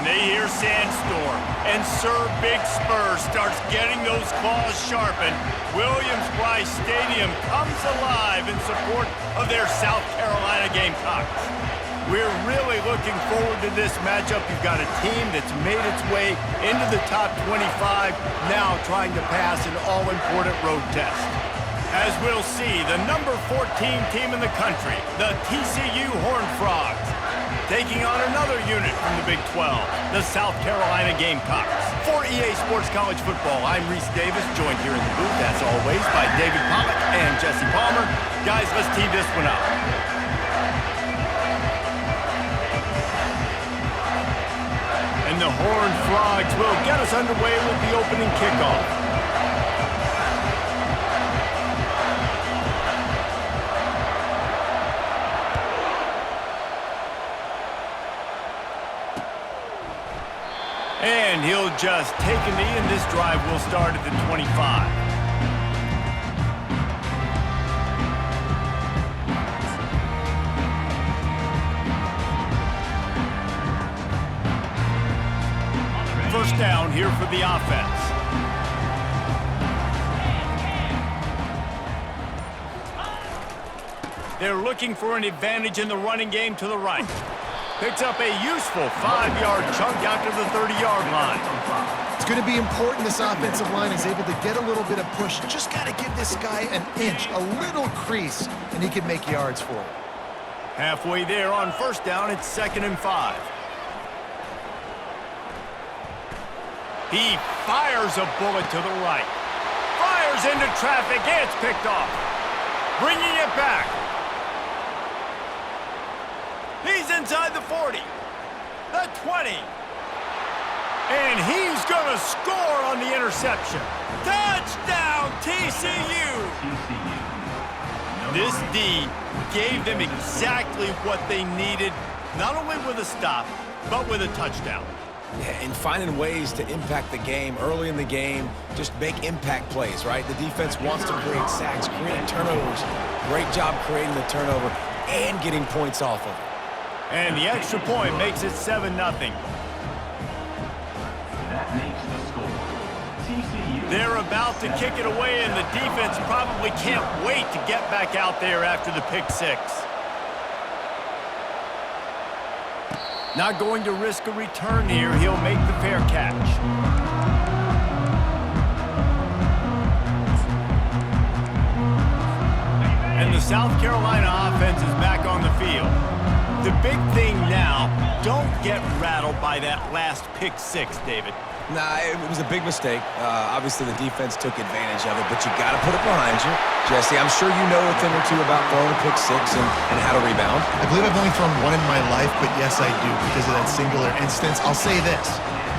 when they hear Sandstorm and Sir Big Spur starts getting those claws sharpened, Williams-Brice Stadium comes alive in support of their South Carolina Gamecocks. We're really looking forward to this matchup. You've got a team that's made its way into the top 25, now trying to pass an all-important road test. As we'll see, the number 14 team in the country, the TCU Horned Frogs, taking on another unit from the Big 12, the South Carolina Gamecocks. For EA Sports College Football, I'm Reese Davis, joined here in the booth, as always, by David Pollock and Jesse Palmer. Guys, let's tee this one up. And the Horned Frogs will get us underway with the opening kickoff. And he'll just take a knee, and this drive will start at the 25. First down here for the offense. They're looking for an advantage in the running game to the right. Picks up a useful 5-yard chunk out to the 30-yard line. It's going to be important this offensive line is able to get a little bit of push. Just got to give this guy an inch, a little crease, and he can make yards for it. Halfway there on first down, it's 2nd and 5. He fires a bullet to the right. Fires into traffic, and it's picked off. Bringing it back. He's inside the 40, the 20, and he's going to score on the interception. Touchdown, TCU! This D gave them exactly what they needed, not only with a stop, but with a touchdown. Yeah, and finding ways to impact the game early in the game, just make impact plays, right? The defense wants to create sacks, create turnovers. Great job creating the turnover and getting points off of it. And the extra point makes it 7-0. That makes the score. TCU. They're about to kick it away, and the defense probably can't wait to get back out there after the pick six. Not going to risk a return here. He'll make the fair catch. And the South Carolina offense is back on the field. The big thing now, don't get rattled by that last pick six, David. Nah, it was a big mistake. Obviously, the defense took advantage of it, but you got to put it behind you. Jesse, I'm sure you know a thing or two about throwing a pick six and how to rebound. I believe I've only thrown one in my life, but yes, I do because of that singular instance. I'll say this.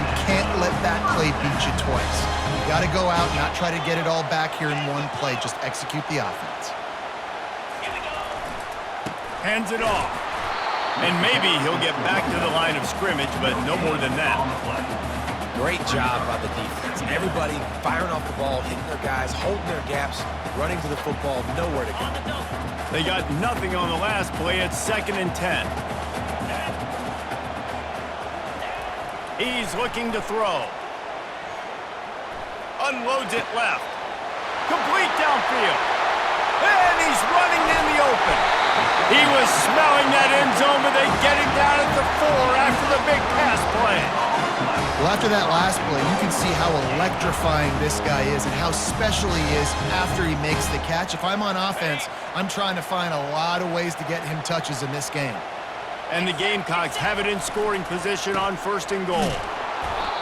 You can't let that play beat you twice. You got to go out and not try to get it all back here in one play. Just execute the offense. Hands it off. And maybe he'll get back to the line of scrimmage, but no more than that. Great job by the defense. Everybody firing off the ball, hitting their guys, holding their gaps, running to the football, nowhere to go. They got nothing on the last play. It's 2nd and 10. He's looking to throw. Unloads it left. Complete downfield. And he's running in the open. He was smelling that end zone, but they get him down at the 4 after the big pass play. Well, after that last play, you can see how electrifying this guy is and how special he is after he makes the catch. If I'm on offense, I'm trying to find a lot of ways to get him touches in this game. And the Gamecocks have it in scoring position on 1st and goal.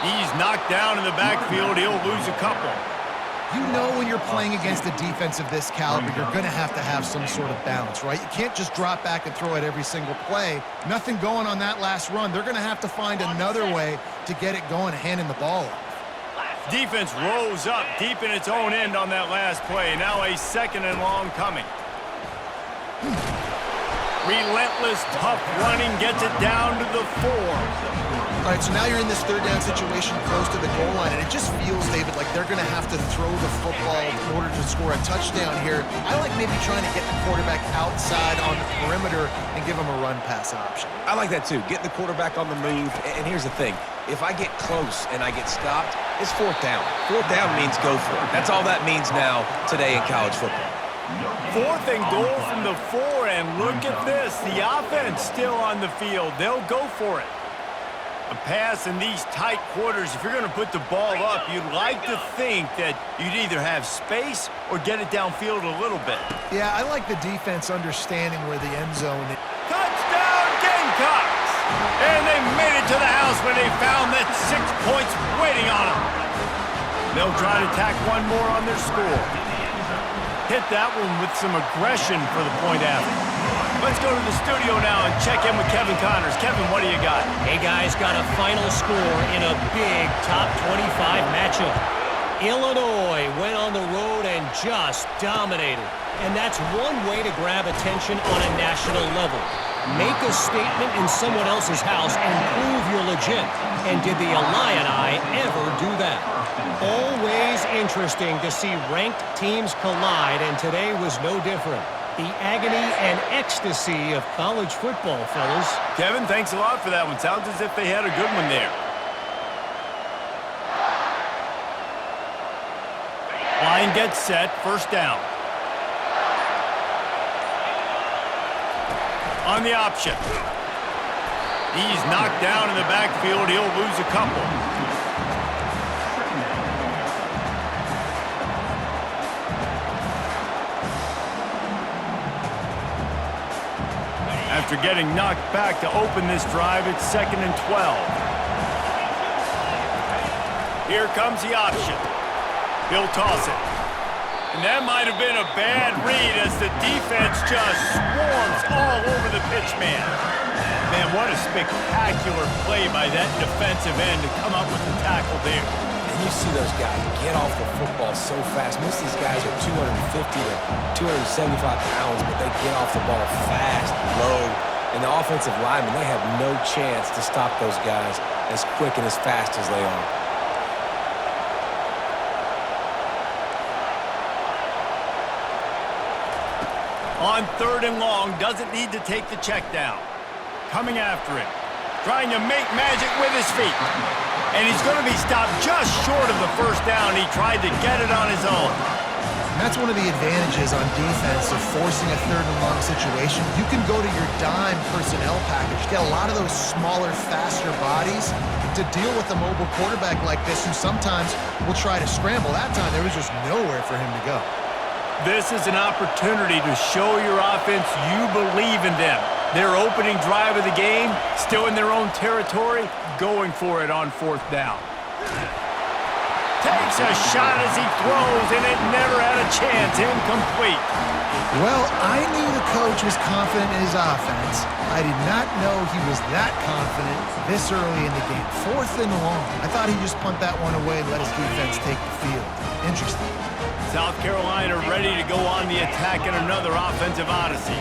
He's knocked down in the backfield. He'll lose a couple. You know when you're playing against a defense of this caliber, you're going to have some sort of balance, right? You can't just drop back and throw it every single play. Nothing going on that last run. They're going to have to find another way to get it going, handing the ball off. Defense rose up deep in its own end on that last play. Now a 2nd and long coming. Relentless, tough running gets it down to the 4. All right, so now you're in this third down situation close to the goal line, and it just feels, David, like they're going to have to throw the football in order to score a touchdown here. I like maybe trying to get the quarterback outside on the perimeter and give him a run-pass option. I like that too. Get the quarterback on the move. And here's the thing. If I get close and I get stopped, it's fourth down. Fourth down means go for it. That's all that means now today in college football. 4th and goal from the 4, and look at this. The offense still on the field. They'll go for it. A pass in these tight quarters, if you're going to put the ball up, you'd like to think that you'd either have space or get it downfield a little bit. Yeah, I like the defense understanding where the end zone is. Touchdown, Gamecocks! And they made it to the house when they found that 6 points waiting on them. They'll try to tack one more on their score. Hit that one with some aggression for the point after. Let's go to the studio now and check in with Kevin Connors. Kevin, what do you got? Hey, guys, got a final score in a big top 25 matchup. Illinois went on the road and just dominated. And that's one way to grab attention on a national level. Make a statement in someone else's house and prove you're legit. And did the Illini ever do that? Always interesting to see ranked teams collide, and today was no different. The agony and ecstasy of college football, fellas. Kevin, thanks a lot for that one. Sounds as if they had a good one there. Line gets set, first down. On the option. He's knocked down in the backfield. He'll lose a couple. After getting knocked back to open this drive, it's 2nd and 12. Here comes the option. He'll toss it. And that might have been a bad read as the defense just swarms all over the pitch man. Man, what a spectacular play by that defensive end to come up with the tackle there. And you see those guys get off the football so fast. Most of these guys are 250 to 275 pounds, but they get off the ball fast, low. And the offensive linemen, they have no chance to stop those guys as quick and as fast as they are. On 3rd and long, doesn't need to take the check down. Coming after it. Trying to make magic with his feet. And he's going to be stopped just short of the first down. He tried to get it on his own. And that's one of the advantages on defense of forcing a 3rd and long situation. You can go to your dime personnel package, get a lot of those smaller, faster bodies to deal with a mobile quarterback like this who sometimes will try to scramble. That time, there was just nowhere for him to go. This is an opportunity to show your offense you believe in them. Their opening drive of the game, still in their own territory, going for it on 4th down. Takes a shot as he throws, and it never had a chance. Incomplete. Well, I knew the coach was confident in his offense. I did not know he was that confident this early in the game. 4th and long. I thought he'd just punt that one away and let his defense take the field. Interesting. South Carolina ready to go on the attack in another offensive odyssey.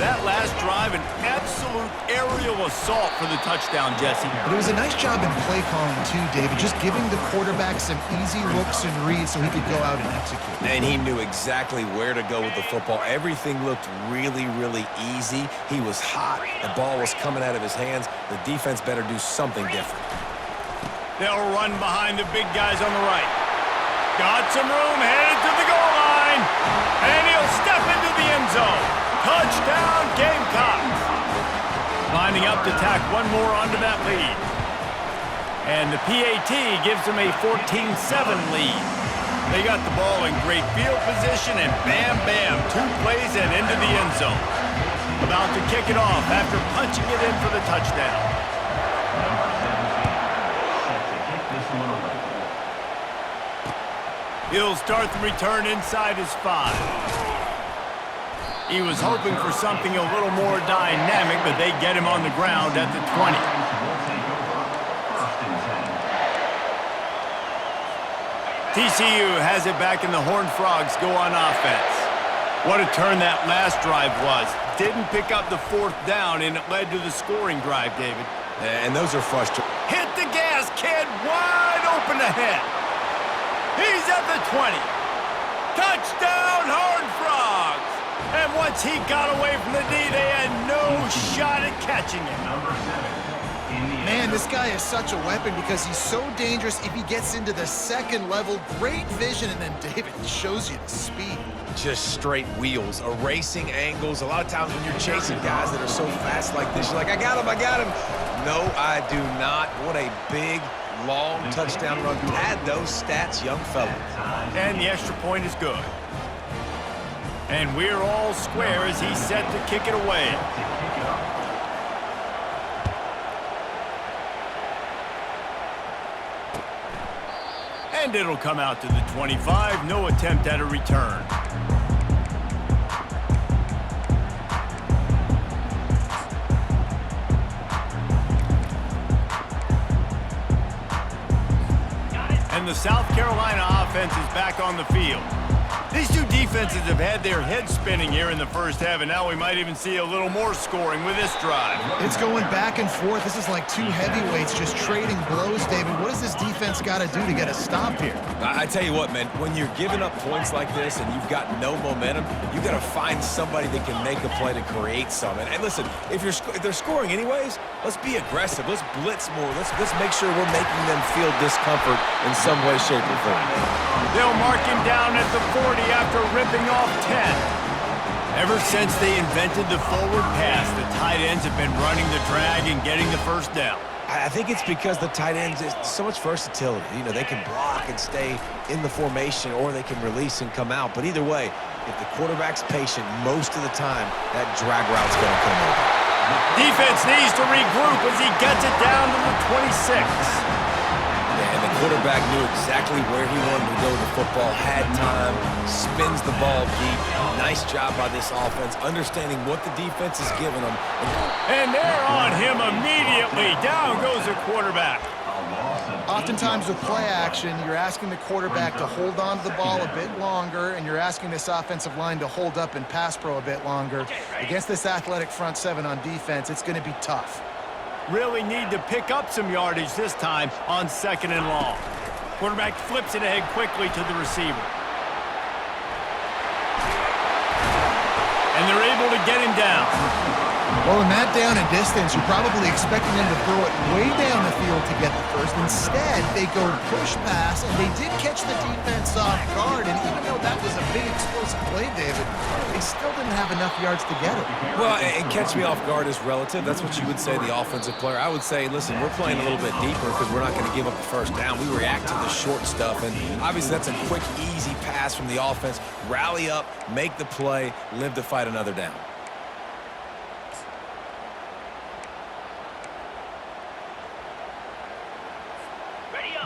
That last drive, an absolute aerial assault for the touchdown, Jesse. But it was a nice job in play calling, too, David, just giving the quarterback some easy looks and reads so he could go out and execute. And he knew exactly where to go with the football. Everything looked really, really easy. He was hot. The ball was coming out of his hands. The defense better do something different. They'll run behind the big guys on the right. Got some room, headed to the goal line. And he'll step into the end zone. Touchdown, Gamecocks. Lining up to tack one more onto that lead. And the PAT gives them a 14-7 lead. They got the ball in great field position, and bam, bam, 2 plays and into the end zone. About to kick it off after punching it in for the touchdown. He'll start the return inside his 5. He was hoping for something a little more dynamic, but they get him on the ground at the 20. TCU has it back, and the Horned Frogs go on offense. What a turn that last drive was. Didn't pick up the fourth down, and it led to the scoring drive, David. And those are frustrating. Hit the gas, kid. Wide open ahead. He's at the 20. Touchdown, Horned Frogs. And once he got away from the D, they had no shot at catching him. Man, this guy is such a weapon because he's so dangerous if he gets into the second level. Great vision, and then David shows you the speed. Just straight wheels, erasing angles. A lot of times when you're chasing guys that are so fast like this, you're like, I got him, I got him. No, I do not. What a big, long touchdown run. Pad those stats, young fella. And the extra point is good. And we're all square as he's set to kick it away. And it'll come out to the 25. No attempt at a return. And the South Carolina offense is back on the field. These two defenses have had their heads spinning here in the first half, and now we might even see a little more scoring with this drive. It's going back and forth. This is like two heavyweights just trading blows, David. What does this defense got to do to get a stop here? I tell you what, man, when you're giving up points like this and you've got no momentum, you got to find somebody that can make a play to create something. And listen, if they're scoring anyways, let's be aggressive. Let's blitz more. Let's make sure we're making them feel discomfort in some way, shape, or form. They'll mark him down at the 40 after ripping off 10. Ever since they invented the forward pass, the tight ends have been running the drag and getting the first down. I think it's because the tight ends is so much versatility. You know, they can block and stay in the formation, or they can release and come out. But either way, if the quarterback's patient, most of the time, that drag route's going to come over. Defense needs to regroup as he gets it down to the 26. And the quarterback knew exactly where he wanted to go with the football, had time, spins the ball deep. Nice job by this offense, understanding what the defense is giving them. And they're on him immediately. Down goes the quarterback. Oftentimes with play action, you're asking the quarterback to hold on to the ball a bit longer, and you're asking this offensive line to hold up in pass pro a bit longer. Against this athletic front seven on defense, it's going to be tough. Really need to pick up some yardage this time on 2nd and long. Quarterback flips it ahead quickly to the receiver. And they're able to get him down. Well, in that down and distance, you're probably expecting them to throw it way down the field to get the first. Instead, they go push pass, and they did catch the defense off guard. And even though that was a big explosive play, David, they still didn't have enough yards to get it. Well, and catch me off guard is relative. That's what you would say, the offensive player. I would say, listen, we're playing a little bit deeper because we're not going to give up the first down. We react to the short stuff, and obviously that's a quick, easy pass from the offense. Rally up, make the play, live to fight another down.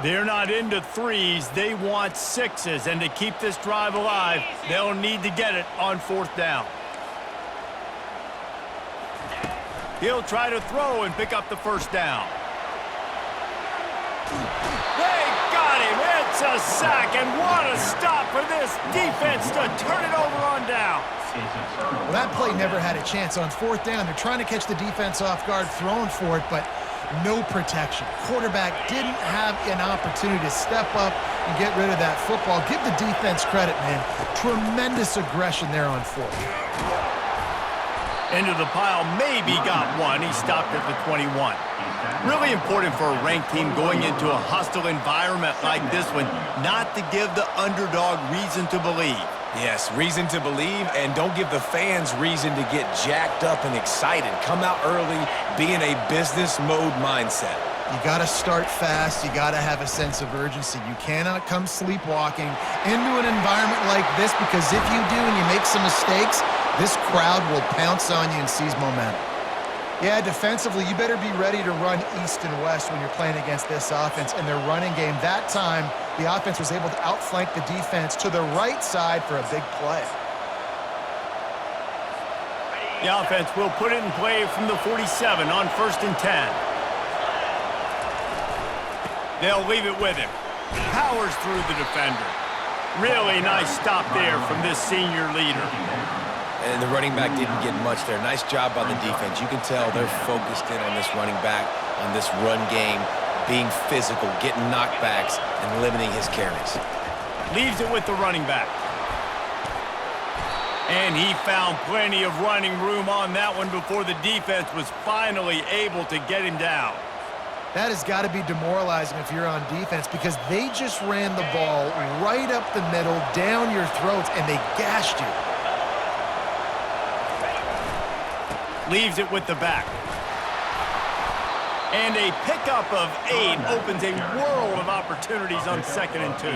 They're not into threes. They want sixes. And to keep this drive alive, they'll need to get it on 4th down. He'll try to throw and pick up the first down. They got him. It's a sack. And what a stop for this defense to turn it over on down. Well, that play never had a chance. On 4th down, they're trying to catch the defense off guard, throwing for it, but no protection. Quarterback didn't have an opportunity to step up and get rid of that football. Give the defense credit, man. Tremendous aggression there on 4th. Into the pile, maybe got one. He stopped at the 21. Really important for a ranked team going into a hostile environment like this one, not to give the underdog reason to believe. Yes, reason to believe, and don't give the fans reason to get jacked up and excited. Come out early, be in a business mode mindset. You got to start fast. You got to have a sense of urgency. You cannot come sleepwalking into an environment like this, because if you do and you make some mistakes, this crowd will pounce on you and seize momentum. Yeah, defensively, you better be ready to run east and west when you're playing against this offense and their running game. That time, the offense was able to outflank the defense to the right side for a big play. The offense will put it in play from the 47 on 1st and 10. They'll leave it with him. Powers through the defender. Really nice stop there from this senior leader. And the running back didn't get much there. Nice job by the defense. You can tell they're focused in on this running back, on this run game, being physical, getting knockbacks, and limiting his carries. Leaves it with the running back. And he found plenty of running room on that one before the defense was finally able to get him down. That has got to be demoralizing if you're on defense because they just ran the ball right up the middle, down your throats, and they gashed you. Leaves it with the back. And a pickup of 8 opens a world of opportunities on 2nd and 2.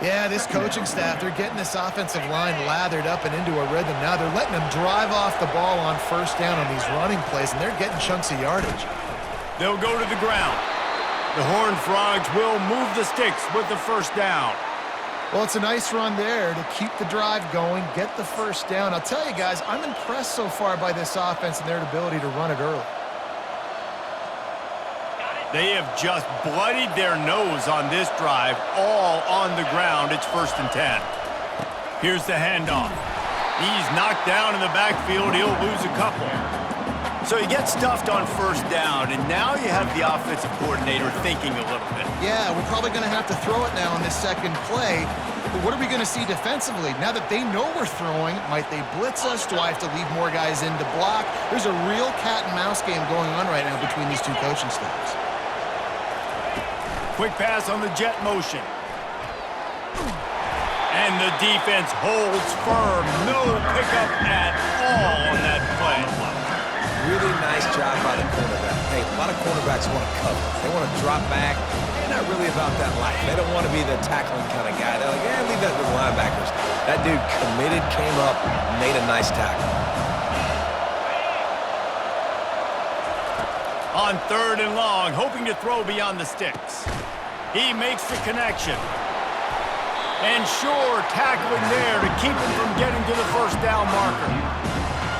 Yeah, this coaching staff, they're getting this offensive line lathered up and into a rhythm now. They're letting them drive off the ball on 1st down on these running plays, and they're getting chunks of yardage. They'll go to the ground. The Horned Frogs will move the sticks with the 1st down. Well, it's a nice run there to keep the drive going, get the 1st down. I'll tell you guys, I'm impressed so far by this offense and their ability to run it early. They have just bloodied their nose on this drive, all on the ground. It's 1st and 10. Here's the handoff. He's knocked down in the backfield. He'll lose a couple. So he gets stuffed on 1st down, and now you have the offensive coordinator thinking a little bit. Yeah, we're probably going to have to throw it now on this 2nd play. But what are we going to see defensively? Now that they know we're throwing, might they blitz us? Do I have to leave more guys in to block? There's a real cat and mouse game going on right now between these two coaching staffs. Quick pass on the jet motion. And the defense holds firm. No pickup at all on that play. Really nice job by the cornerback. Hey, a lot of cornerbacks want to cover. They want to drop back. They're not really about that life. They don't want to be the tackling kind of guy. They're like, yeah, leave that to the linebackers. That dude committed, came up, made a nice tackle. On 3rd and long, hoping to throw beyond the sticks. He makes the connection. And sure, tackling there to keep him from getting to the 1st down marker.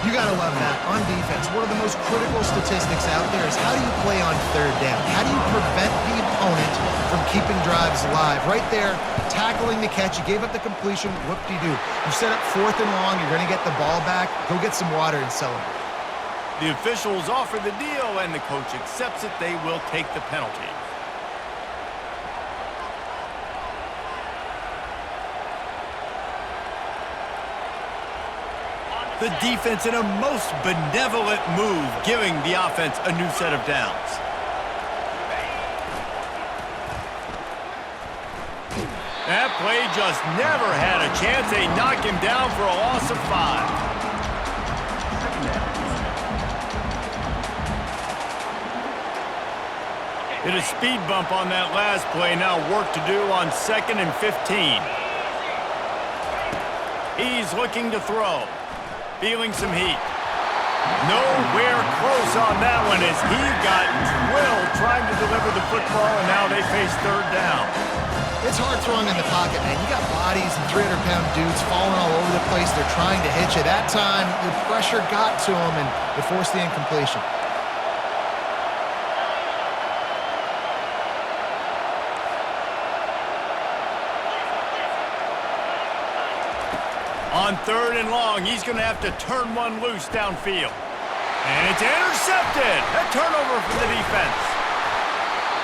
You got to love that. On defense, one of the most critical statistics out there is how do you play on 3rd down? How do you prevent the opponent from keeping drives alive? Right there, tackling the catch. You gave up the completion. Whoop-de-doo. You set up 4th and long. You're going to get the ball back. Go get some water and celebrate. The officials offer the deal, and the coach accepts it. They will take the penalty. The defense in a most benevolent move, giving the offense a new set of downs. That play just never had a chance. They knock him down for a loss of 5. Hit a speed bump on that last play. Now work to do on 2nd and 15. He's looking to throw. Feeling some heat. Nowhere close on that one as he got drilled trying to deliver the football, and now they face 3rd down. It's hard throwing in the pocket, man. You got bodies and 300-pound dudes falling all over the place. They're trying to hit you. That time, the pressure got to him, and it forced the incompletion. On 3rd and long, he's going to have to turn one loose downfield. And it's intercepted. A turnover for the defense.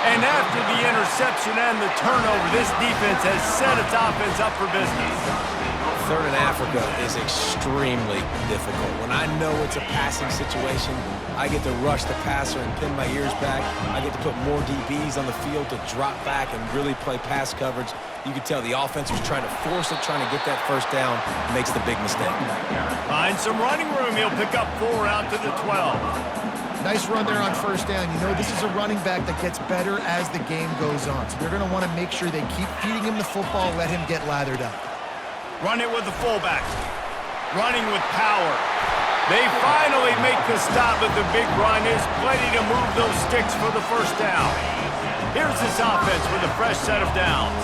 And after the interception and the turnover, this defense has set its offense up for business. 3rd in Africa is extremely difficult. When I know it's a passing situation, I get to rush the passer and pin my ears back. I get to put more DBs on the field to drop back and really play pass coverage. You can tell the offense was trying to force it, trying to get that 1st down, makes the big mistake. Finds some running room. He'll pick up 4 out to the 12. Nice run there on 1st down. You know, this is a running back that gets better as the game goes on. So they're going to want to make sure they keep feeding him the football, let him get lathered up. Run it with the fullback. Running with power. They finally make the stop, but the big run is plenty to move those sticks for the 1st down. Here's this offense with a fresh set of downs.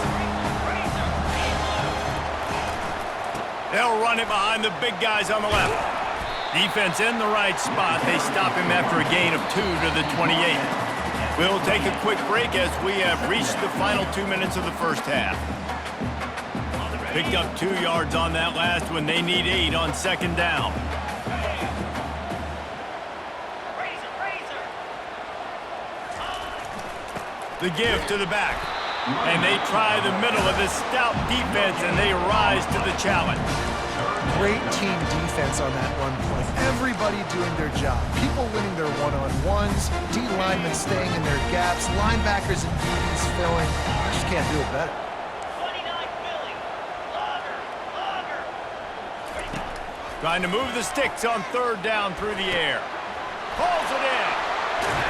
They'll run it behind the big guys on the left. Defense in the right spot. They stop him after a gain of 2 to the 28. We'll take a quick break as we have reached the final 2 minutes of the 1st half. Picked up 2 yards on that last one. They need 8 on second down. The give to the back. And they try the middle of this stout defense, and they rise to the challenge. Great team defense on that run play. Everybody doing their job. People winning their one-on-ones, D linemen staying in their gaps, linebackers and DBs filling. You just can't do it better. Trying to move the sticks on third down through the air. Pulls it in.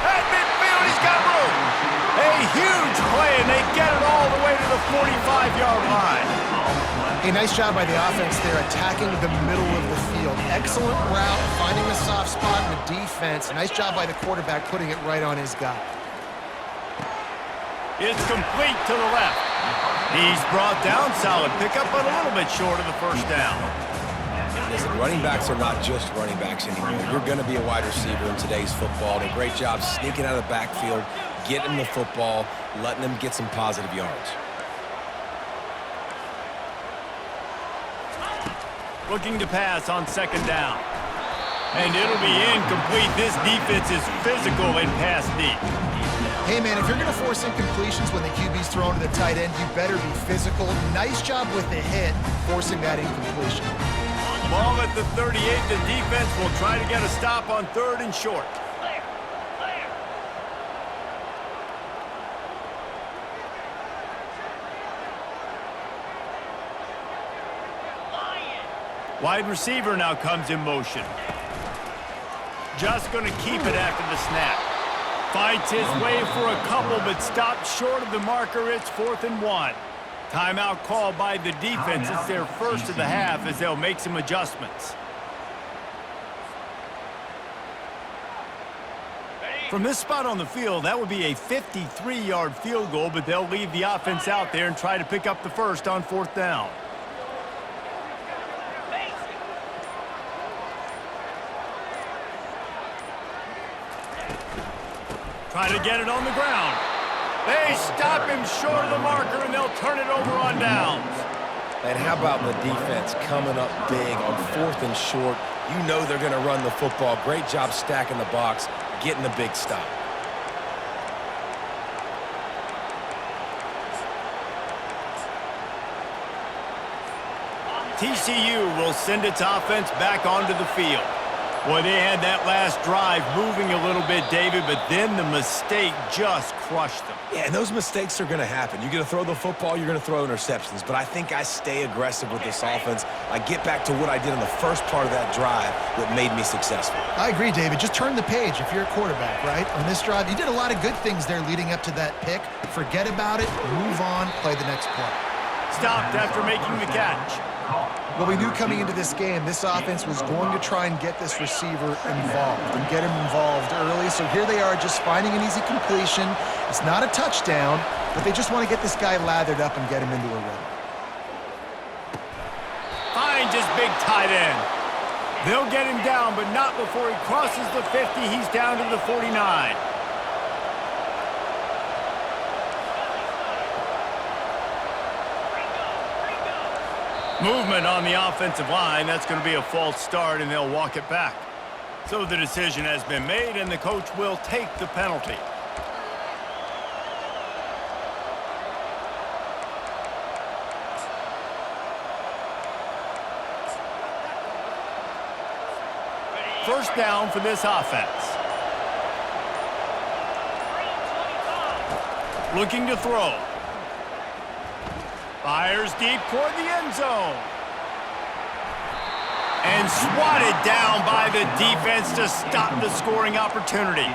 At midfield, he's got room. A huge play, and they get it all the way to the 45-yard line. A nice job by the offense there, attacking the middle of the field. Excellent route, finding the soft spot in the defense. Nice job by the quarterback, putting it right on his guy. It's complete to the left. He's brought down. Solid pickup, but a little bit short of the first down. Listen, running backs are not just running backs anymore. You're going to be a wide receiver in today's football. Did a great job sneaking out of the backfield, getting the football, letting them get some positive yards. Looking to pass on second down. And it'll be incomplete. This defense is physical and pass deep. Hey, man, if you're going to force incompletions when the QB's thrown to the tight end, you better be physical. Nice job with the hit, forcing that incompletion. Ball at the 38. The defense will try to get a stop on third and short. Wide receiver now comes in motion. Just going to keep it after the snap. Fights his way for a couple, but stops short of the marker. It's 4th and 1. Timeout called by the defense. It's their first of the half as they'll make some adjustments. From this spot on the field, that would be a 53-yard field goal, but they'll leave the offense out there and try to pick up the first on 4th down. Try to get it on the ground. They stop him short of the marker, and they'll turn it over on downs. And how about the defense coming up big on 4th and short? You know they're going to run the football. Great job stacking the box, getting the big stop. TCU will send its offense back onto the field. Boy, they had that last drive moving a little bit, David, but then the mistake just crushed them. Yeah, and those mistakes are going to happen. You're going to throw the football, you're going to throw interceptions. But I think I stay aggressive with this offense. I get back to what I did in the first part of that drive that made me successful. I agree, David. Just turn the page if you're a quarterback, right? On this drive, you did a lot of good things there leading up to that pick. Forget about it, move on, play the next play. Stopped after making the catch. Well, we knew coming into this game, this offense was going to try and get this receiver involved and get him involved early. So here they are just finding an easy completion. It's not a touchdown, but they just want to get this guy lathered up and get him into a rhythm. Finds his big tight end. They'll get him down, but not before he crosses the 50. He's down to the 49. Movement on the offensive line. That's going to be a false start, and they'll walk it back. So the decision has been made, and the coach will take the penalty. First down for this offense. Looking to throw. Fires deep toward the end zone. And swatted down by the defense to stop the scoring opportunity.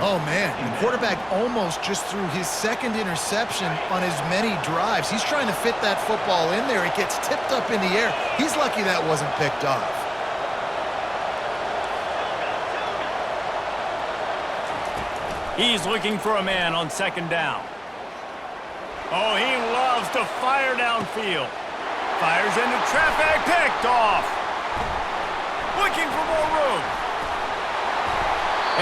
Oh, man, the quarterback almost just threw his second interception on as many drives. He's trying to fit that football in there. It gets tipped up in the air. He's lucky that wasn't picked off. He's looking for a man on second down. Oh, he loves to fire downfield. Fires into traffic, picked off. Looking for more room.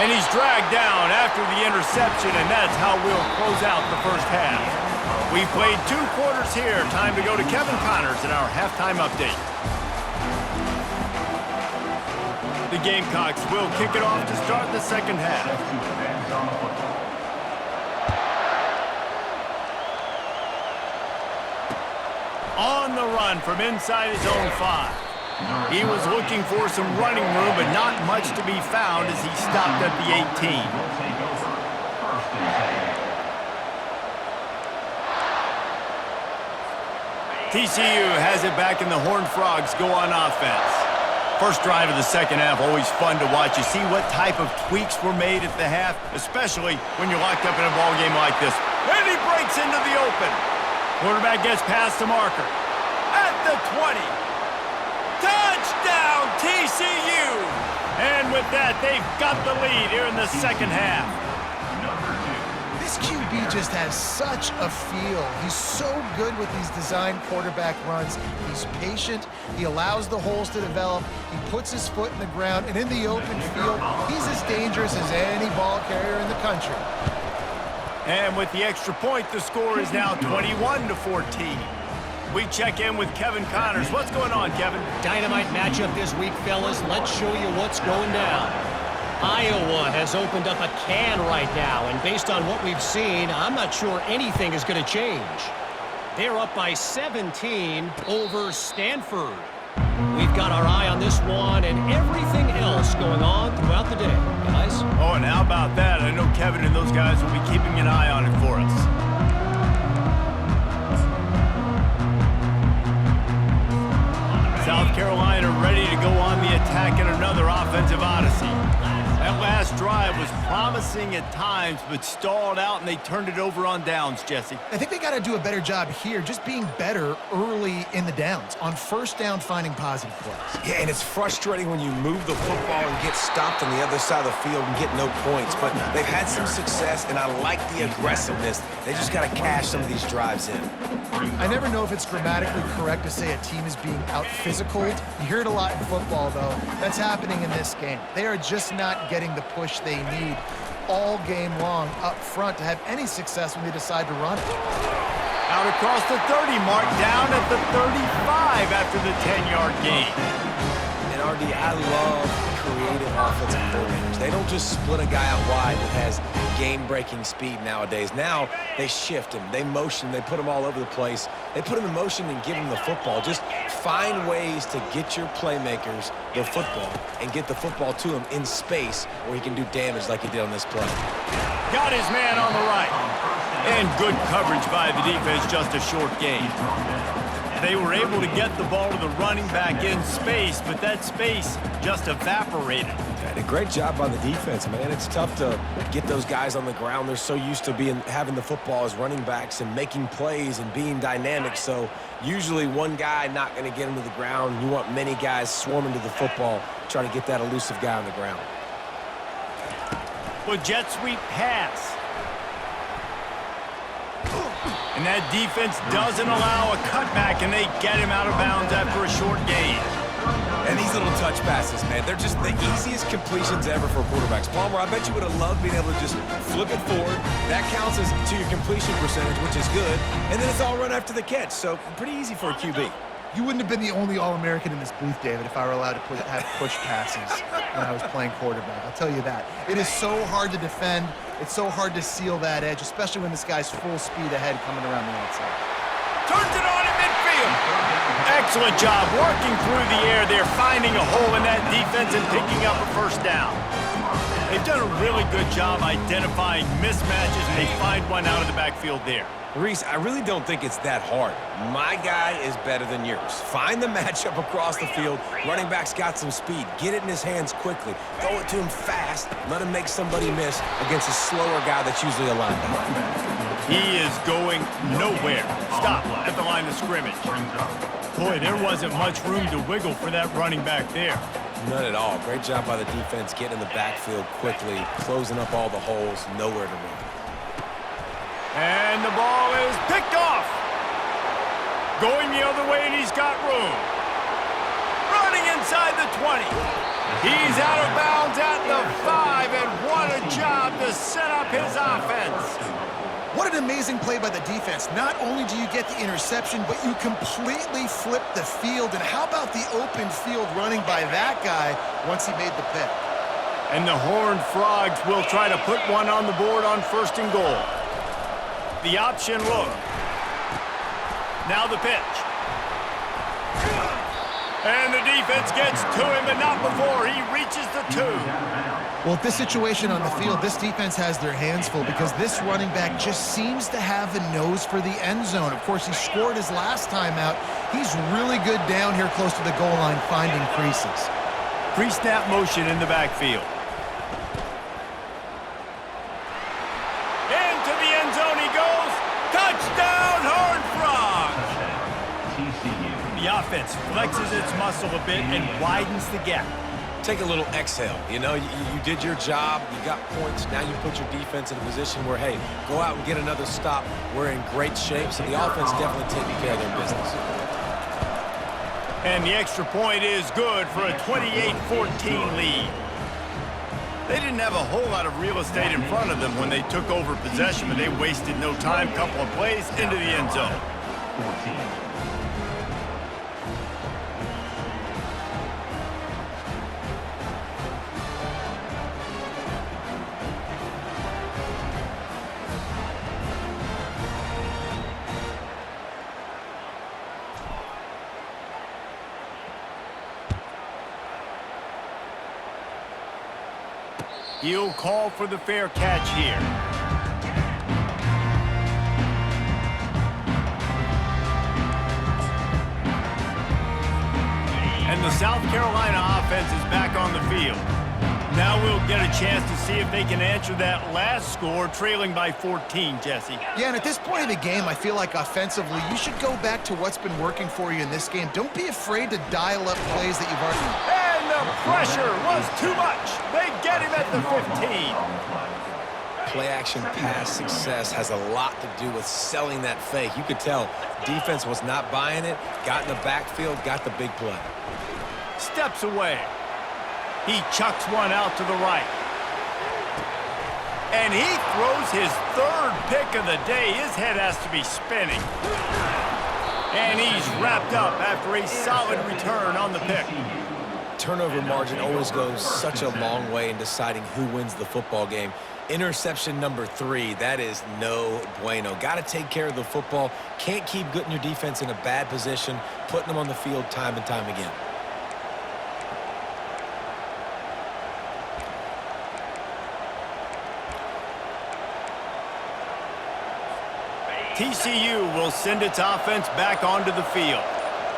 And he's dragged down after the interception, and that's how we'll close out the first half. We've played 2 quarters here. Time to go to Kevin Connors in our halftime update. The Gamecocks will kick it off to start the second half. On the run from inside his own 5. He was looking for some running room, but not much to be found as he stopped at the 18. TCU has it back, and the Horned Frogs go on offense. First drive of the second half, always fun to watch. You see what type of tweaks were made at the half, especially when you're locked up in a ball game like this. And he breaks into the open. Quarterback gets past the marker. At the 20. Touchdown, TCU! And with that, they've got the lead here in the second half. This QB just has such a feel. He's so good with these design quarterback runs. He's patient. He allows the holes to develop. He puts his foot in the ground. And in the open field, he's as dangerous as any ball carrier in the country. And with the extra point, the score is now 21-14. We check in with Kevin Connors. What's going on, Kevin? Dynamite matchup this week, fellas. Let's show you what's going down. Iowa has opened up a can right now, and based on what we've seen, I'm not sure anything is going to change. They're up by 17 over Stanford. We've got our eye on this one and everything else going on throughout the day, guys. Oh, and how about that? I know Kevin and those guys will be keeping an eye on it for us. South Carolina ready to go on the attack in another offensive odyssey. That last drive was promising at times, but stalled out, and they turned it over on downs, Jesse. I think they got to do a better job here, just being better early in the downs, on first down finding positive plays. Yeah, and it's frustrating when you move the football and get stopped on the other side of the field and get no points, but they've had some success, and I like the aggressiveness. They just got to cash some of these drives in. I never know if it's grammatically correct to say a team is being out-physicaled. You hear it a lot in football, though. That's happening in this game. They are just not getting the push they need all game long up front to have any success when they decide to run it. Out across the 30 mark, down at the 35 after the 10-yard gain. And RD, I love creative offensive coordinators. They don't just split a guy out wide that has game-breaking speed nowadays. Now they shift him, they motion, they put him all over the place. They put him in motion and give him the football. Just find ways to get your playmakers the football and get the football to him in space where he can do damage like he did on this play. Got his man on the right. And good coverage by the defense, just a short gain. They were able to get the ball to the running back in space, but that space just evaporated. And a great job by the defense, man. It's tough to get those guys on the ground. They're so used to having the football as running backs and making plays and being dynamic. So usually one guy not going to get him to the ground. You want many guys swarming to the football, trying to get that elusive guy on the ground. Well, jet sweep pass. And that defense doesn't allow a cutback, and they get him out of bounds after a short gain. And these little touch passes, man, they're just the easiest completions ever for quarterbacks. Palmer, I bet you would have loved being able to just flip it forward. That counts as to your completion percentage, which is good. And then it's all run after the catch, so pretty easy for a QB. You wouldn't have been the only All-American in this booth, David, if I were allowed to have push passes when I was playing quarterback. I'll tell you that. It is so hard to defend. It's so hard to seal that edge, especially when this guy's full speed ahead coming around the outside. Turns it on in midfield. Excellent job working through the air there, finding a hole in that defense and picking up a first down. They've done a really good job identifying mismatches, and they find one out of the backfield there. Reese, I really don't think it's that hard. My guy is better than yours. Find the matchup across the field. Running back's got some speed. Get it in his hands quickly. Throw it to him fast. Let him make somebody miss against a slower guy that's usually a linebacker. He is going nowhere. Stop at the line of scrimmage. Boy, there wasn't much room to wiggle for that running back there. None at all. Great job by the defense getting in the backfield quickly, closing up all the holes, nowhere to run. And the ball is picked off. Going the other way, and he's got room. Running inside the 20. He's out of bounds at the 5, and what a job to set up his offense. What an amazing play by the defense. Not only do you get the interception, but you completely flip the field. And how about the open field running by that guy once he made the pick? And the Horned Frogs will try to put one on the board on 1st and goal. The option look. Now the pitch. And the defense gets to him, but not before he reaches the 2. Well, at this situation on the field, this defense has their hands full because this running back just seems to have a nose for the end zone. Of course, he scored his last time out. He's really good down here close to the goal line finding creases. Pre-snap motion in the backfield. Into the end zone he goes. Touchdown, Horned Frogs! The offense flexes its muscle a bit and widens the gap. Take a little exhale. You know, you did your job. You got points. Now you put your defense in a position where, hey, go out and get another stop. We're in great shape, so the offense definitely taking care of their business. And the extra point is good for a 28-14 lead. They didn't have a whole lot of real estate in front of them when they took over possession, but they wasted no time. Couple of plays into the end zone. 14. He'll call for the fair catch here. And the South Carolina offense is back on the field. Now we'll get a chance to see if they can answer that last score, trailing by 14, Jesse. Yeah, and at this point in the game, I feel like offensively, you should go back to what's been working for you in this game. Don't be afraid to dial up plays that you've already... And the pressure was too much. They get him at the 15. Play-action pass success has a lot to do with selling that fake. You could tell defense was not buying it, got in the backfield, got the big play. Steps away. He chucks one out to the right. And he throws his 3rd pick of the day. His head has to be spinning. And he's wrapped up after a solid return on the pick. Turnover margin always goes such a long way in deciding who wins the football game. Interception number 3, that is no bueno. Got to take care of the football. Can't keep putting your defense in a bad position, putting them on the field time and time again. TCU will send its offense back onto the field.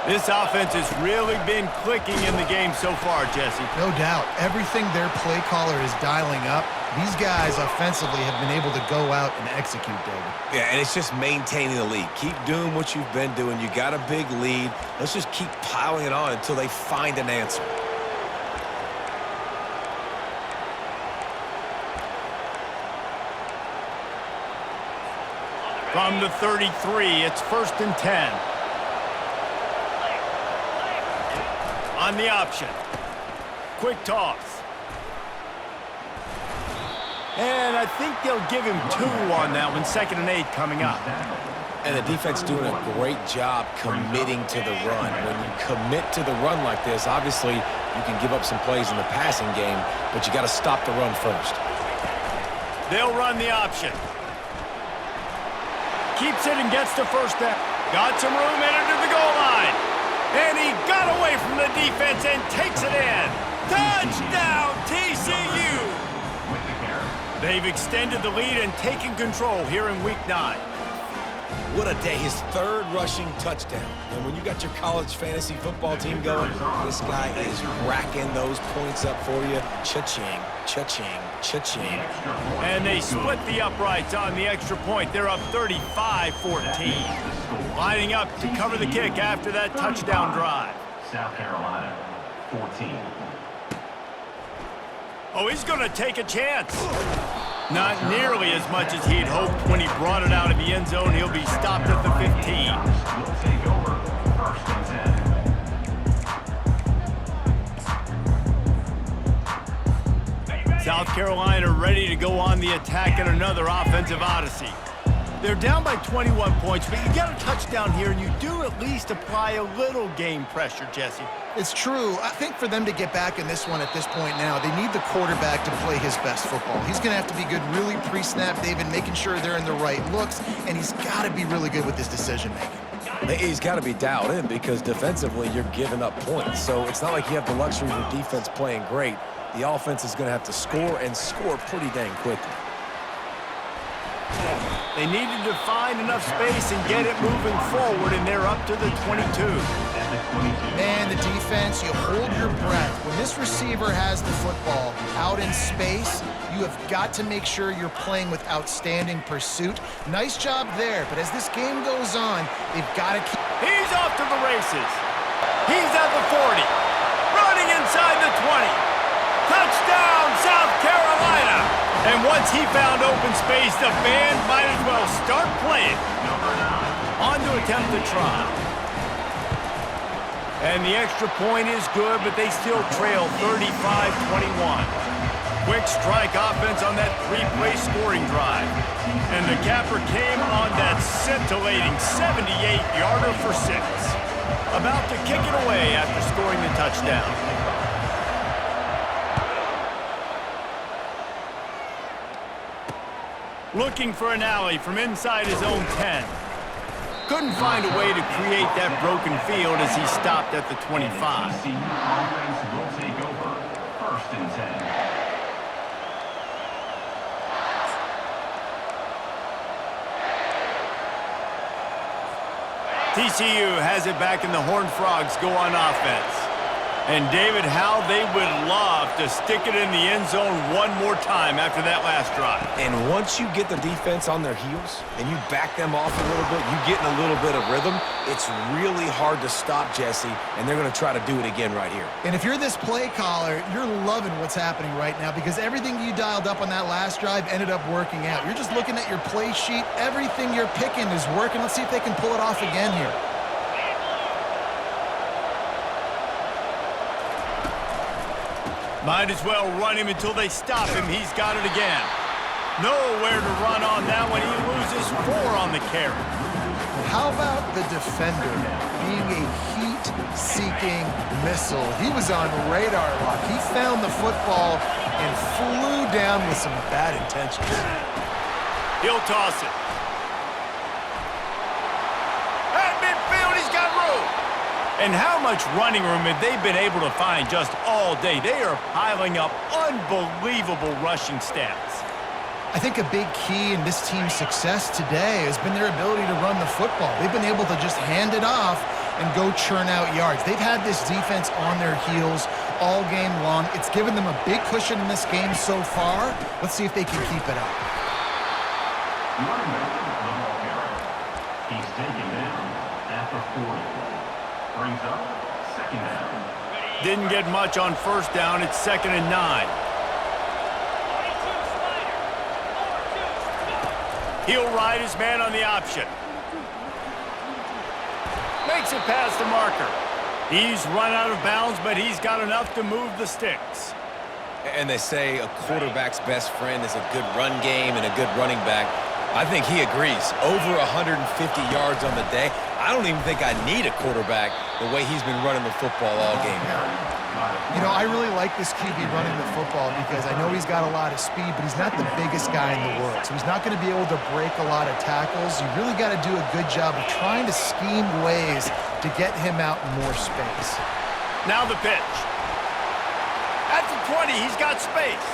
This offense has really been clicking in the game so far, Jesse. No doubt. Everything their play caller is dialing up, these guys offensively have been able to go out and execute, David. Yeah, and it's just maintaining the lead. Keep doing what you've been doing. You got a big lead. Let's just keep piling it on until they find an answer. From the 33, it's 1st and 10. On the option. Quick toss. And I think they'll give him 2 on that one. 2nd and 8 coming up. And the defense doing a great job committing to the run. When you commit to the run like this, obviously you can give up some plays in the passing game, but you got to stop the run first. They'll run the option. Keeps it and gets to 1st down. Got some room, entered to the goal line. And he got away from the defense and takes it in. Touchdown, TCU! They've extended the lead and taken control here in Week 9. What a day. His 3rd rushing touchdown. And when you got your college fantasy football team going, this guy is racking those points up for you. Cha-ching, cha-ching, cha-ching. And they split the uprights on the extra point. They're up 35-14. Lining up to cover the kick after that touchdown drive. South Carolina, 14. Oh, he's going to take a chance. Not nearly as much as he'd hoped when he brought it out of the end zone. He'll be stopped at the 15. Will take over 1st and 10. South Carolina ready to go on the attack in another offensive odyssey. They're down by 21 points, but you get a touchdown here, and you do at least apply a little game pressure, Jesse. It's true. I think for them to get back in this one at this point now, they need the quarterback to play his best football. He's going to have to be good really pre-snap, David, making sure they're in the right looks, and he's got to be really good with his decision-making. He's got to be dialed in because defensively you're giving up points. So it's not like you have the luxury of your defense playing great. The offense is going to have to score and score pretty dang quickly. They needed to find enough space and get it moving forward, and they're up to the 22. Man, the defense, you hold your breath. When this receiver has the football out in space, you have got to make sure you're playing with outstanding pursuit. Nice job there, but as this game goes on, they've got to keep... He's off to the races. He's at the 40. Running inside the 20. Touchdown, South Carolina! And once he found open space, the band might as well start playing. On to attempt the try. And the extra point is good, but they still trail 35-21. Quick strike offense on that three-play scoring drive. And the capper came on that scintillating 78-yarder for 6. About to kick it away after scoring the touchdown. Looking for an alley from inside his own 10. Couldn't find a way to create that broken field as he stopped at the 25. Offense will take over. 1st and 10. TCU has it back, and the Horned Frogs go on offense. And David, how they would love to stick it in the end zone one more time after that last drive. And once you get the defense on their heels and you back them off a little bit, you get in a little bit of rhythm, it's really hard to stop, Jesse, and they're going to try to do it again right here. And if you're this play caller, you're loving what's happening right now because everything you dialed up on that last drive ended up working out. You're just looking at your play sheet. Everything you're picking is working. Let's see if they can pull it off again here. Might as well run him until they stop him. He's got it again. Nowhere to run on that one. He loses 4 on the carry. How about the defender being a heat-seeking missile? He was on radar lock. He found the football and flew down with some bad intentions. He'll toss it. At midfield, he's got room. And how much running room have they been able to find just all day? They are piling up unbelievable rushing stats. I think a big key in this team's success today has been their ability to run the football. They've been able to just hand it off and go churn out yards. They've had this defense on their heels all game long. It's given them a big cushion in this game so far. Let's see if they can keep it up. Running back the ball carrier. He's taken down at the 40. Brings up 2nd down. Didn't get much on 1st down. It's 2nd and 9. He'll ride his man on the option. Makes it past the marker. He's run out of bounds, but he's got enough to move the sticks. And they say a quarterback's best friend is a good run game and a good running back. I think he agrees. Over 150 yards on the day. I don't even think I need a quarterback the way he's been running the football all game now. You know, I really like this QB running the football because I know he's got a lot of speed, but he's not the biggest guy in the world. So he's not going to be able to break a lot of tackles. You really got to do a good job of trying to scheme ways to get him out in more space. Now the pitch. At the 20, he's got space.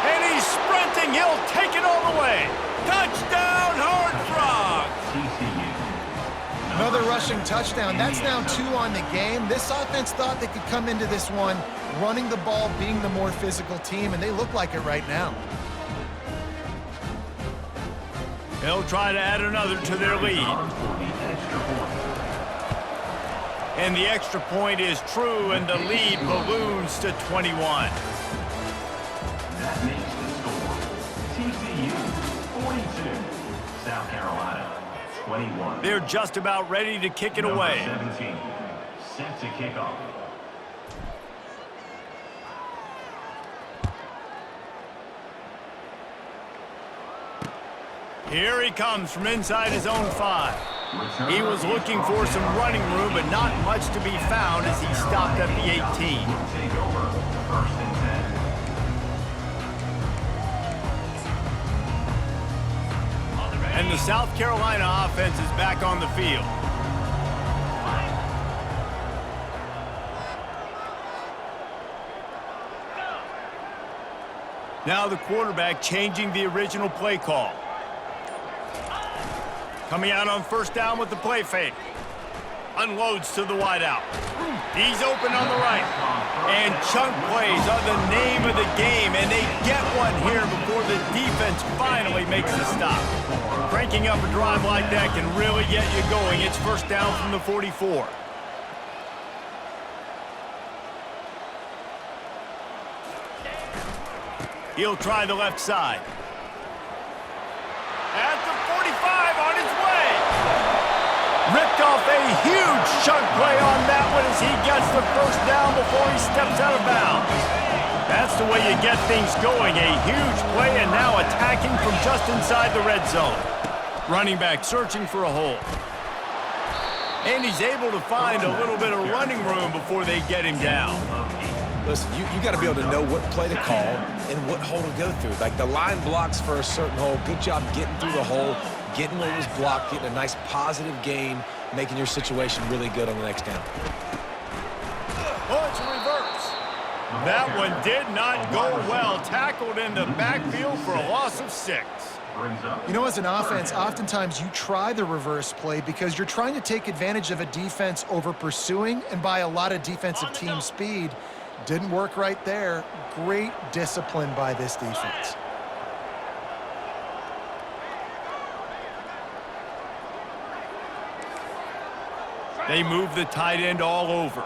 And he's sprinting. He'll take it all the way. Touchdown, Horned Frogs! Another rushing touchdown. That's now 2 on the game. This offense thought they could come into this one running the ball, being the more physical team, and they look like it right now. They'll try to add another to their lead. And the extra point is true, and the lead balloons to 21. That makes the score. TCU 42. South Carolina 21. They're just about ready to kick it away. 17. Set to kick off. Here he comes from inside his own 5. He was looking for some running room, but not much to be found as he stopped at the 18. Take over, 1st and 10. And the South Carolina offense is back on the field. Now the quarterback changing the original play call. Coming out on 1st down with the play fake. Unloads to the wideout. He's open on the right. And chunk plays are the name of the game, and they get one here before the defense finally makes a stop. Cranking up a drive like that can really get you going. It's 1st down from the 44. He'll try the left side. At the 45 on his way. Ripped off a huge chunk play on that one as he gets the 1st down before he steps out of bounds. That's the way you get things going. A huge play and now attacking from just inside the red zone. Running back searching for a hole. And he's able to find a little bit of running room before they get him down. Listen, you got to be able to know what play to call and what hole to go through. Like the line blocks for a certain hole. Good job getting through the hole, getting what was blocked, getting a nice positive gain, making your situation really good on the next down. Oh, it's a reverse. That one did not go well. Tackled in the backfield for a loss of 6. You know, as an offense, oftentimes you try the reverse play because you're trying to take advantage of a defense over pursuing and by a lot of defensive team speed. Didn't work right there. Great discipline by this defense. They move the tight end all over.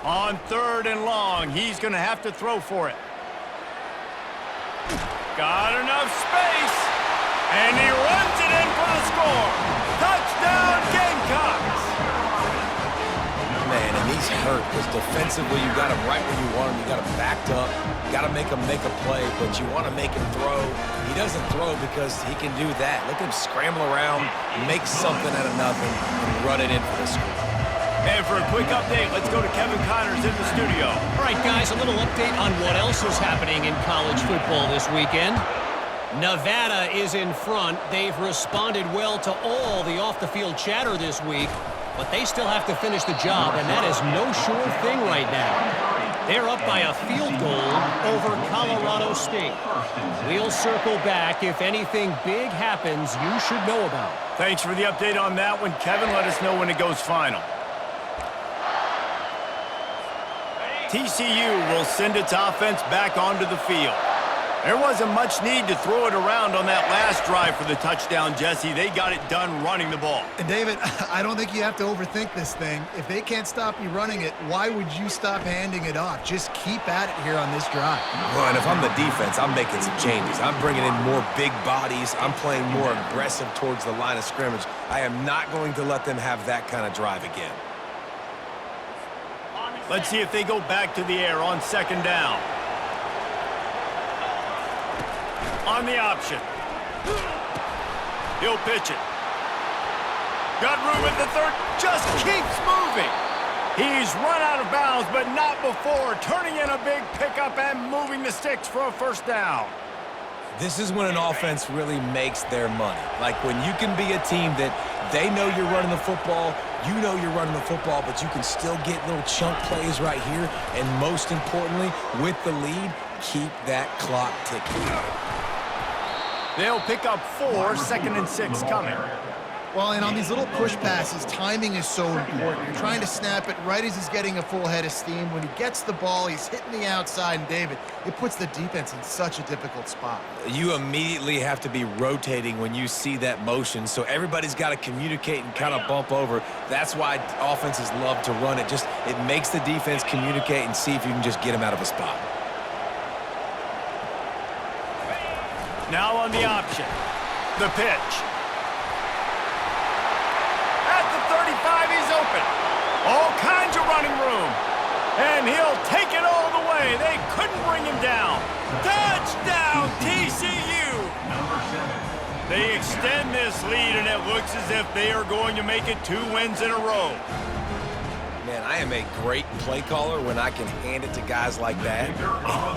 On 3rd and long, he's going to have to throw for it. Got enough space, and he runs it in for the score. Touchdown, Gamecocks! Man, and he's hurt because defensively you got him right where you want him. You got him backed up. Got to make him make a play, but you want to make him throw. He doesn't throw because he can do that. Look at him scramble around, make something out of nothing, and run it in for the score. And for a quick update, let's go to Kevin Connors in the studio. All right, guys, a little update on what else is happening in college football this weekend. Nevada is in front. They've responded well to all the off-the-field chatter this week, but they still have to finish the job, and that is no sure thing right now. They're up by a field goal over Colorado State. We'll circle back. If anything big happens, you should know about. Thanks for the update on that one, Kevin. Let us know when it goes final. TCU will send its offense back onto the field. There wasn't much need to throw it around on that last drive for the touchdown, Jesse. They got it done running the ball. And David, I don't think you have to overthink this thing. If they can't stop you running it, why would you stop handing it off? Just keep at it here on this drive. Well, and if I'm the defense, I'm making some changes. I'm bringing in more big bodies. I'm playing more aggressive towards the line of scrimmage. I am not going to let them have that kind of drive again. Let's see if they go back to the air on 2nd down. On the option. He'll pitch it. Got room at the 3rd. Just keeps moving. He's run out of bounds, but not before. Turning in a big pickup and moving the sticks for a 1st down. This is when an offense really makes their money. Like when you can be a team that they know you're running the football, you know you're running the football, but you can still get little chunk plays right here. And most importantly, with the lead, keep that clock ticking. They'll pick up 4, 2nd and 6 coming. Well, and on these little push passes, timing is so important. You're trying to snap it right as he's getting a full head of steam. When he gets the ball, he's hitting the outside, and David, it puts the defense in such a difficult spot. You immediately have to be rotating when you see that motion, so everybody's got to communicate and kind of bump over. That's why offenses love to run it. Just it makes the defense communicate and see if you can just get him out of a spot. Now on the option. The pitch. At the 35, he's open. All kinds of running room. And he'll take it all the way. way. They couldn't bring him down. Touchdown, TCU. Number 7. They extend this lead, and it looks as if they are going to make it 2 wins in a row. Man, I am a great play caller when I can hand it to guys like that.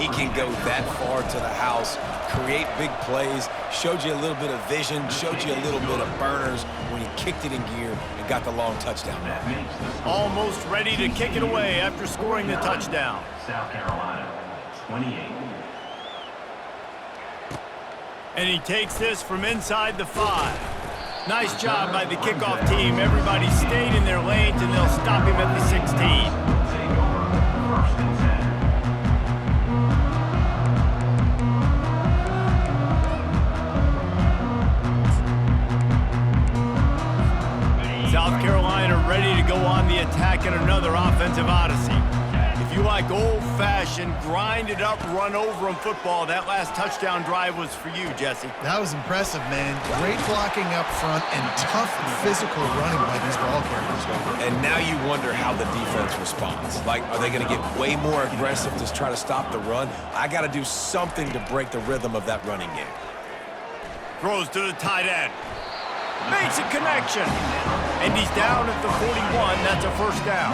He can go that far to the house, create big plays, showed you a little bit of vision, showed you a little bit of burners when he kicked it in gear and got the long touchdown. That makes the score Almost ready to kick it away after scoring the touchdown. South Carolina, 28. And he takes this from inside the 5. Nice job by the kickoff team. Everybody stayed in their lanes, and they'll stop him at the 16. Take over, 1st and 10. South Carolina ready to go on the attack in another offensive odyssey. If you like old-fashioned, grinded-up, run-over-'em football, that last touchdown drive was for you, Jesse. That was impressive, man. Great blocking up front and tough physical running by these ball carriers. And now you wonder how the defense responds. Like, are they going to get way more aggressive to try to stop the run? I got to do something to break the rhythm of that running game. Throws to the tight end. Makes a connection. And he's down at the 41. That's a 1st down.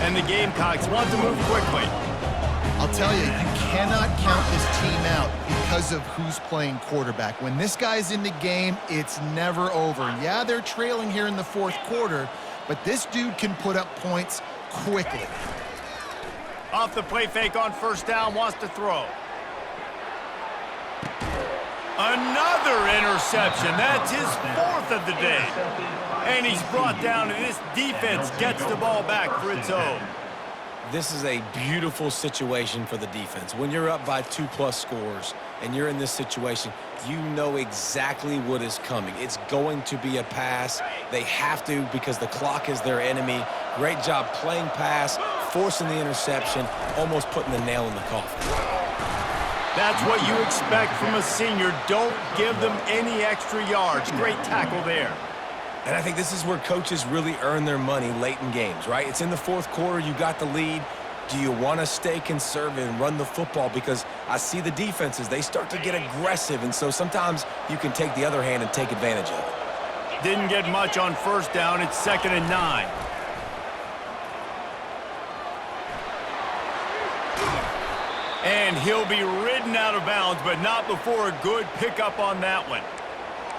And the Gamecocks want to move quickly. I'll tell you, you cannot count this team out because of who's playing quarterback. When this guy's in the game, it's never over. Yeah, they're trailing here in the 4th quarter, but this dude can put up points quickly. Off the play fake on 1st down, wants to throw. Another interception. That's his 4th of the day. And he's brought down, and this defense gets the ball back for its own. This is a beautiful situation for the defense. When you're up by 2+ scores and you're in this situation, you know exactly what is coming. It's going to be a pass. They have to because the clock is their enemy. Great job playing pass, forcing the interception, almost putting the nail in the coffin. That's what you expect from a senior. Don't give them any extra yards. Great tackle there. And I think this is where coaches really earn their money late in games, right? It's in the 4th quarter. You got the lead. Do you want to stay conservative and run the football? Because I see the defenses, they start to get aggressive, and so sometimes you can take the other hand and take advantage of it. Didn't get much on 1st down. It's 2nd and 9. And he'll be ridden out of bounds, but not before a good pickup on that one.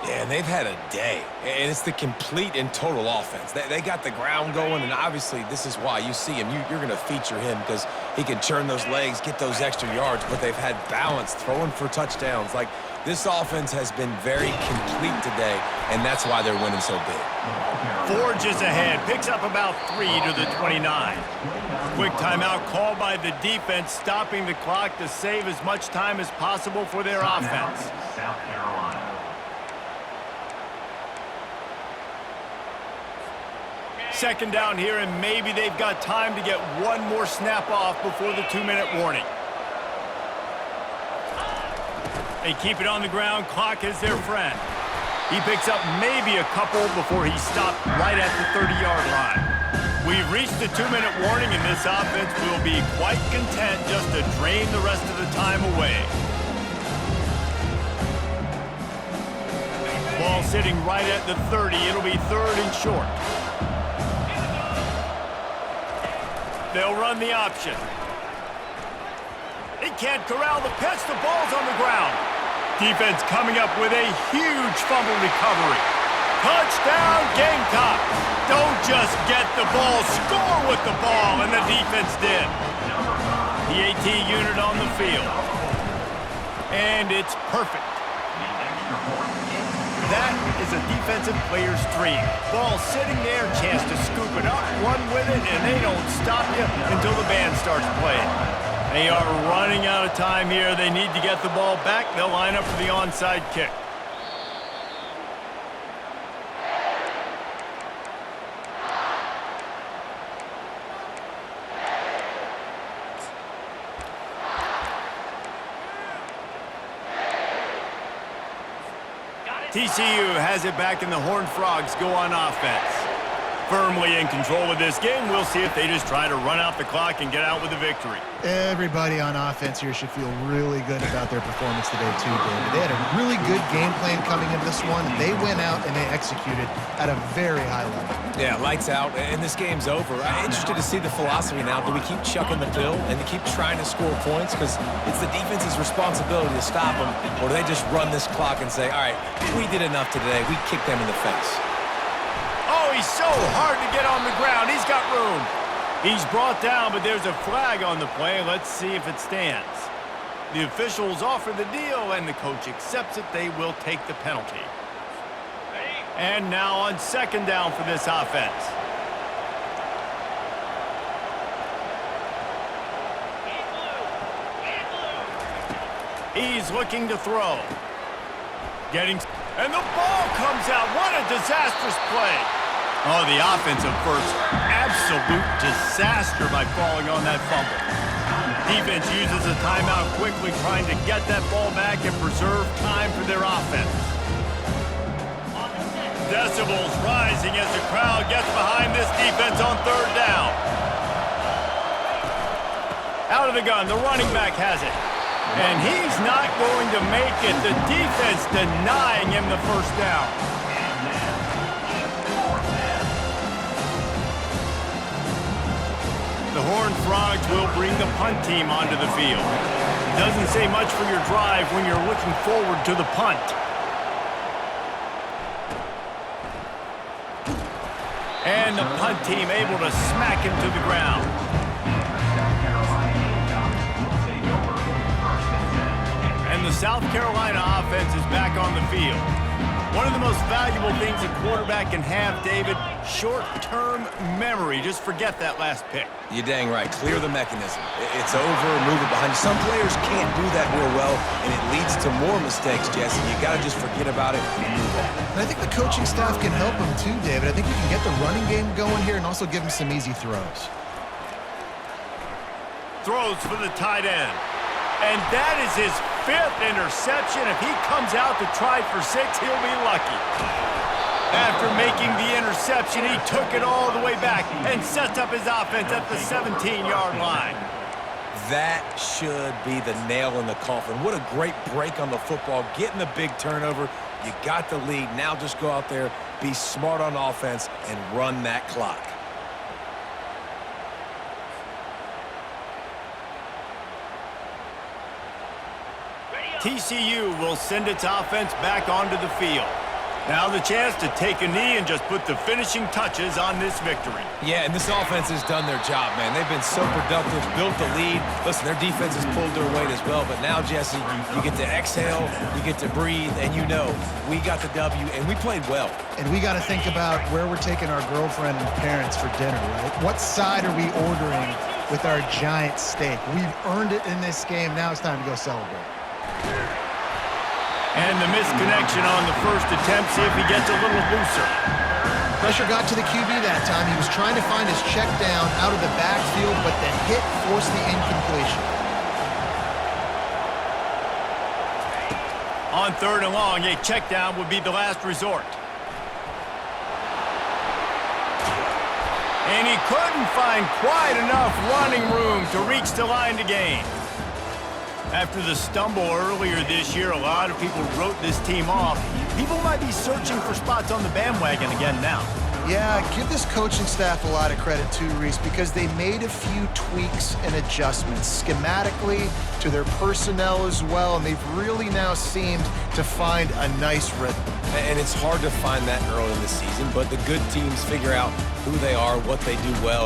Yeah, and they've had a day, and it's the complete and total offense. They got the ground going, and obviously this is why you see him. You're going to feature him because he can churn those legs, get those extra yards, but they've had balance, throwing for touchdowns. Like, this offense has been very complete today, and that's why they're winning so big. Forges ahead, picks up about 3 to the 29. Quick timeout called by the defense, stopping the clock to save as much time as possible for their offense. South Carolina. Second down here, and maybe they've got time to get one more snap off before the 2-minute warning. They keep it on the ground. Clock is their friend. He picks up maybe a couple before he's stopped right at the 30-yard line. We've reached the 2-minute warning, and this offense will be quite content just to drain the rest of the time away. Ball sitting right at the 30. It'll be 3rd and short. They'll run the option. They can't corral the pitch. The ball's on the ground. Defense coming up with a huge fumble recovery. Touchdown, Gamecocks. Don't just get the ball, score with the ball, and the defense did. The AT unit on the field. And it's perfect. That is a defensive player's dream. Ball sitting there, chance to scoop it up, run with it, and they don't stop you until the band starts playing. They are running out of time here. They need to get the ball back. They'll line up for the onside kick. TCU has it back, and the Horned Frogs go on offense. firmly in control of this game. We'll see if they just try to run out the clock and get out with a victory. Everybody on offense here should feel really good about their performance today too, David. They had a really good game plan coming into this one. They went out and they executed at a very high level. Yeah, lights out, and this game's over. I'm interested to see the philosophy now. Do we keep chucking the pill and to keep trying to score points? Because it's the defense's responsibility to stop them, or do they just run this clock and say, all right, we did enough today. We kicked them in the face. Oh, he's so hard to get on the ground. He's got room. He's brought down, but there's a flag on the play. Let's see if it stands. The officials offer the deal, and the coach accepts it. They will take the penalty. And now on second down for this offense. He's looking to throw. And the ball comes out. What a disastrous play. Oh, the offensive first. Absolute disaster by falling on that fumble. Defense uses a timeout quickly, trying to get that ball back and preserve time for their offense. Decibels rising as the crowd gets behind this defense on third down. Out of the gun, the running back has it. And he's not going to make it. The defense denying him the first down. The Horned Frogs will bring the punt team onto the field. Doesn't say much for your drive when you're looking forward to the punt. And the punt team able to smack him to the ground. And the South Carolina offense is back on the field. One of the most valuable things a quarterback can have, David, short-term memory. Just forget that last pick. You're dang right. Clear the mechanism. It's over, move it behind you. Some players can't do that real well, and it leads to more mistakes, Jesse. You got to just forget about it and move on. And I think the coaching staff can help him too, David. I think we can get the running game going here and also give him some easy throws. Throws for the tight end. And that is his 5th interception. If he comes out to try for 6, he'll be lucky. After making the interception, he took it all the way back and sets up his offense at the 17-yard line. That should be the nail in the coffin. What a great break on the football. Getting the big turnover. You got the lead. Now just go out there, be smart on offense, and run that clock. TCU will send its offense back onto the field. Now the chance to take a knee and just put the finishing touches on this victory. Yeah, and this offense has done their job, man. They've been so productive, built the lead. Listen, their defense has pulled their weight as well. But now, Jesse, you get to exhale, you get to breathe, and you know we got the W, and we played well. And we got to think about where we're taking our girlfriend and parents for dinner, right? What side are we ordering with our giant steak? We've earned it in this game. Now it's time to go celebrate. And the misconnection on the first attempt. See if he gets a little looser. Pressure got to the QB that time. He was trying to find his check down out of the backfield, but the hit forced the incompletion. On third and long, a check down would be the last resort. And he couldn't find quite enough running room to reach the line to gain. After the stumble earlier this year, a lot of people wrote this team off. People might be searching for spots on the bandwagon again now. Yeah, give this coaching staff a lot of credit too, Reese, because they made a few tweaks and adjustments schematically to their personnel as well, and they've really now seemed to find a nice rhythm. And it's hard to find that early in the season, but the good teams figure out who they are, what they do well.